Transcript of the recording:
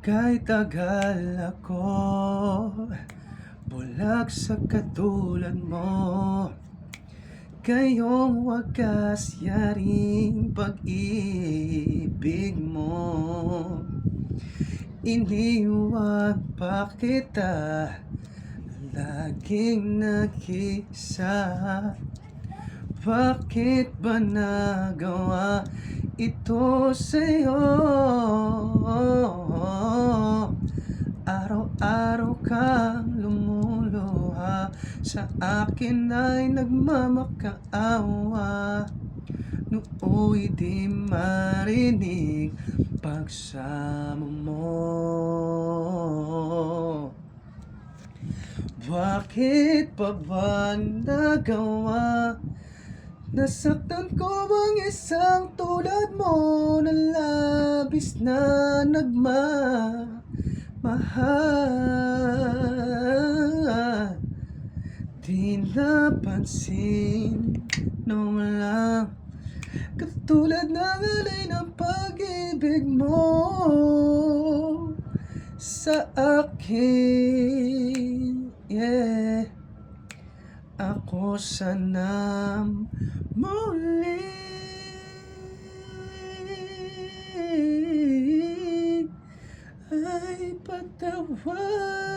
Kay tagal ako bulag sa katulad mo, ngayong wagas yaring pag-ibig mo. Iniwan pa kita, laging nag-isa. Bakit ba nagawa ito sa'yo? Araw-araw kang lumuluha, sa akin ay nagmamakaawa. Nooy di marinig pagsamo mo. Bakit pa ba nagawa? Nasaktan ko bang isang tulad mo na labis na nagmamahal? Di napansin no lang katulad ng alay ng pag-ibig mo sa akin, yeah. Ako sana muli ay patawarin